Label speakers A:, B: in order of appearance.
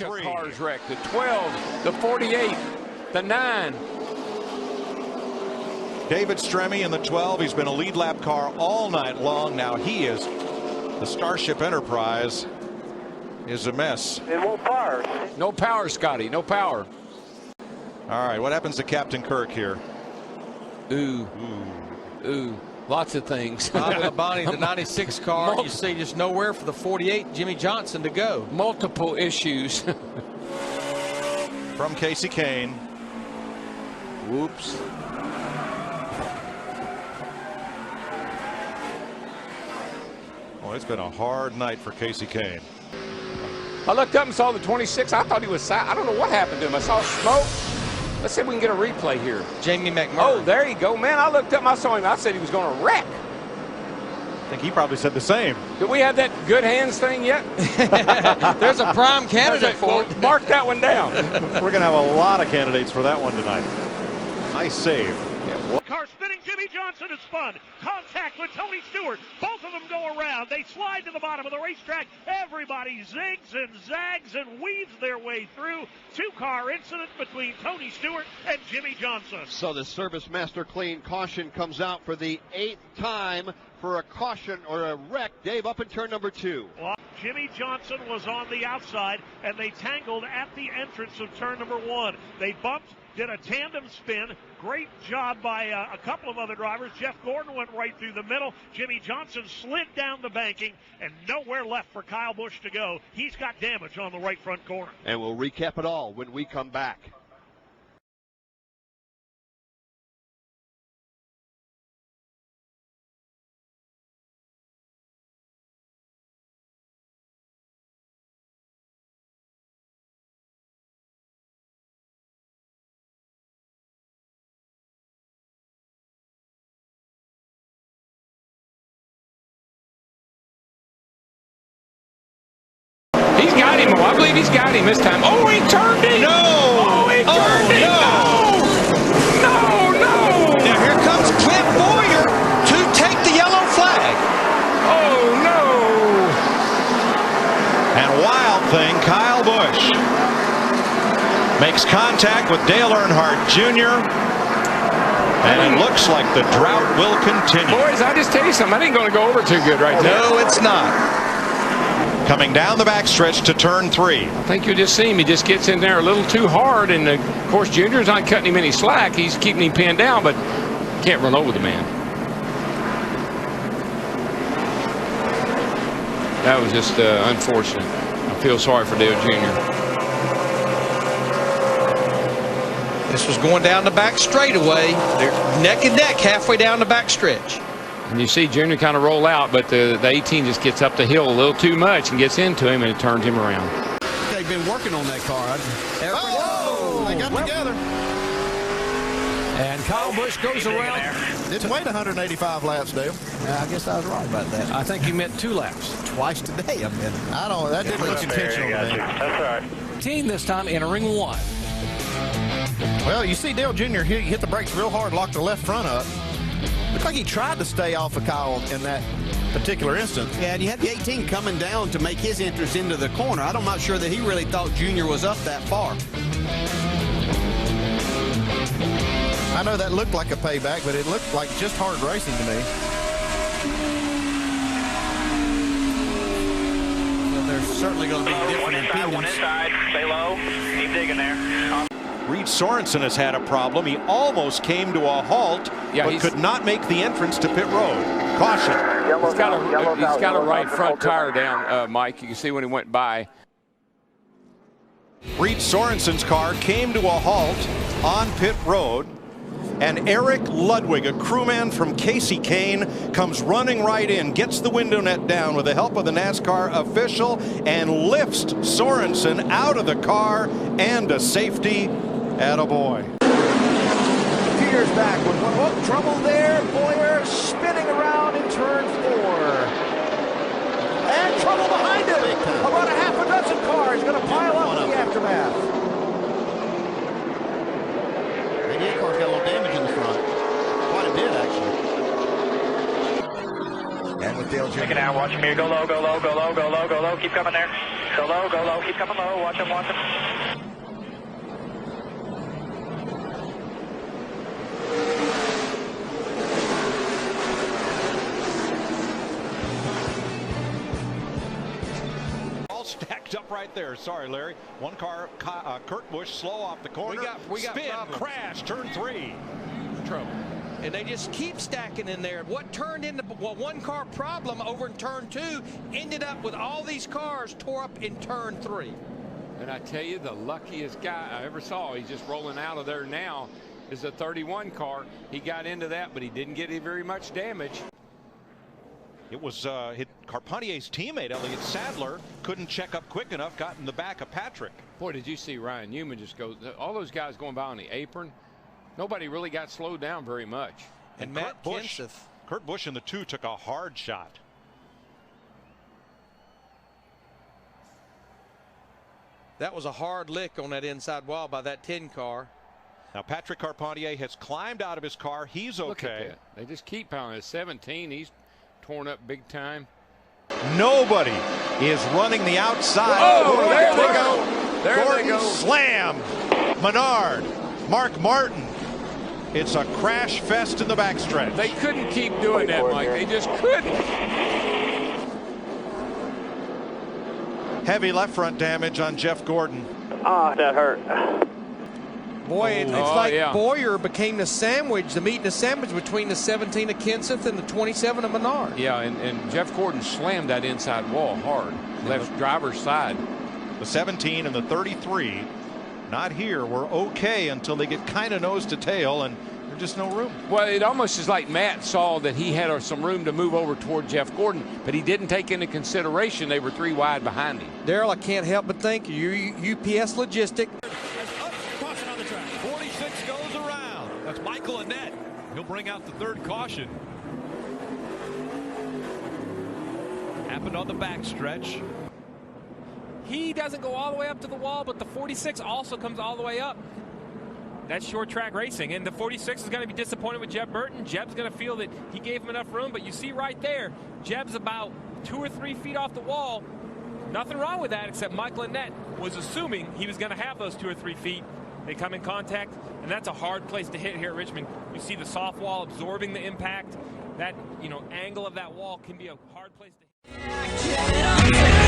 A: bunch of cars wrecked. The 12, the 48, the 9.
B: David Stremme in the 12. He's been a lead lap car all night long. Now he is the Starship Enterprise is a mess.
C: It won't fire.
A: No power, Scotty. No power.
B: All right, what happens to Captain Kirk here?
A: Ooh. Lots of things.
D: Bonnie, the 96 car, you see just nowhere for the 48, Jimmy Johnson, to go.
A: Multiple issues.
B: From Casey Kane.
A: Whoops.
B: Well, it's been a hard night for Casey Kane.
A: I looked up and saw the 26. I thought he was. I don't know what happened to him. I saw smoke. Let's see if we can get a replay here.
D: Jamie McMurray.
A: Oh, there you go, man. I looked up and I saw him. I said he was going to wreck.
B: I think he probably said the same.
A: Did we have that good hands thing yet?
D: There's a prime candidate for it.
A: Mark that one down.
B: We're going to have a lot of candidates for that one tonight. Nice save.
E: Car spinning. Jimmy Johnson is spun. Contact with Tony Stewart. Both of them go around. They slide to the bottom of the racetrack. Everybody zigs and zags and weaves their way through. Two-car incident between Tony Stewart and Jimmy Johnson.
F: So the Service Master Clean caution comes out for the 8th time for a caution or a wreck. Dave, up in turn number 2.
E: Well, Jimmy Johnson was on the outside, and they tangled at the entrance of turn number 1. They bumped, did a tandem spin. Great job by a couple of other drivers. Jeff Gordon went right through the middle. Jimmy Johnson slid down the banking, and nowhere left for Kyle Busch to go. He's got damage on the right front corner.
F: And we'll recap it all when we come back.
A: He's got him. I believe he's got him this time. Oh, he turned him.
B: No.
A: Oh, he turned him. No.
D: Now here comes Clint Boyer to take the yellow flag.
A: Oh, no.
B: And wild thing, Kyle Busch makes contact with Dale Earnhardt Jr. And it looks like the drought will continue.
A: Boys, I just tell you something. That ain't going to go over too good right there.
D: No, it's not.
B: Coming down the backstretch to turn 3.
A: I think you'll just see him. He just gets in there a little too hard. And, of course, Junior's not cutting him any slack. He's keeping him pinned down, but can't run over the man. That was just unfortunate. I feel sorry for Dale Jr.
D: This was going down the back straightaway. They're neck and neck halfway down the back stretch.
A: And you see Junior kind of roll out, but the 18 just gets up the hill a little too much and gets into him, and it turns him around.
G: They've been working on that car.
D: They got together.
G: And Kyle Busch goes around.
H: It's weighed 185 laps, Dale.
G: I guess I was right about that. I think you meant 2 laps.
H: Twice today, I meant. I don't. That didn't look intentional to me.
E: That's all right.
G: Team this time entering 1.
H: Well, you see Dale Jr. hit the brakes real hard, locked the left front up. Looks like he tried to stay off of Kyle in that particular instance.
I: Yeah, and you had the 18 coming down to make his entrance into the corner. I'm not sure that he really thought Junior was up that far.
H: I know that looked like a payback, but it looked like just hard racing to me.
I: Well, there's certainly going to be different opinions.
E: One inside. Stay low. Keep digging there.
B: Reed Sorensen has had a problem. He almost came to a halt, but could not make the entrance to pit road. Caution.
A: He's got a right front tire down, Mike. You can see when he went by.
B: Reed Sorensen's car came to a halt on pit road, and Eric Ludwig, a crewman from Casey Kane, comes running right in, gets the window net down with the help of the NASCAR official, and lifts Sorensen out of the car and to safety. Attaboy.
J: Peters back with one. Oh, trouble there. Boyer spinning around in turn 4. And trouble behind him. About a half a dozen cars going to pile up in the aftermath.
H: The new car's got a little damage in the front. Quite a bit, actually.
J: And with Dale Jr.
E: Take it out. Watch him here. Go low, go low, go low, go low, go low. Keep coming there.
C: Go low, keep coming low, watch him, watch him.
B: Stacked up right there. Sorry, Larry. One car, Kurt Busch, slow off the corner.
D: We got
B: spin,
D: problems.
B: crash, turn 3.
D: Trouble. And they just keep stacking in there. What turned into one car problem over in turn 2 ended up with all these cars tore up in turn 3.
A: And I tell you, the luckiest guy I ever saw, he's just rolling out of there now, is a 31 car. He got into that, but he didn't get very much damage.
B: It was Carpenter's teammate, Elliott Sadler, couldn't check up quick enough, got in the back of Patrick.
A: Boy, did you see Ryan Newman just go, all those guys going by on the apron, nobody really got slowed down very much.
D: And Matt Kenseth.
B: Kurt Busch in the 2 took a hard shot.
D: That was a hard lick on that inside wall by that 10 car.
B: Now Patrick Carpentier has climbed out of his car. He's okay.
A: Look at that. They just keep pounding. At 17, he's torn up big time.
B: Nobody is running the outside.
A: Oh, there they go. There
B: Gordon
A: they go.
B: Slam. Menard. Mark Martin. It's a crash fest in the backstretch.
A: They couldn't keep doing that, Mike. They just couldn't.
B: Heavy left front damage on Jeff Gordon.
C: Ah, that hurt.
D: Boy, it's
A: Oh,
D: like
A: yeah.
D: Boyer became the sandwich, the meat and the sandwich between the 17 of Kenseth and the 27 of Menard.
A: Yeah, and Jeff Gordon slammed that inside wall hard. Left driver's side.
B: The 17 and the 33, not here. We're okay until they get kind of nose to tail, and there's just no room.
A: Well, it almost is like Matt saw that he had some room to move over toward Jeff Gordon, but he didn't take into consideration they were 3 wide behind him.
D: Daryl, I can't help but think you UPS Logistic.
K: 46 goes around. That's Michael Annett. He'll bring out the 3rd caution. Happened on the backstretch.
L: He doesn't go all the way up to the wall, but the 46 also comes all the way up. That's short track racing, and the 46 is going to be disappointed with Jeb Burton. Jeb's going to feel that he gave him enough room, but you see right there, Jeb's about 2 or 3 feet off the wall. Nothing wrong with that, except Michael Annett was assuming he was going to have those 2 or 3 feet. They come in contact, and that's a hard place to hit here at Richmond. You see the soft wall absorbing the impact. That, angle of that wall can be a hard place to hit.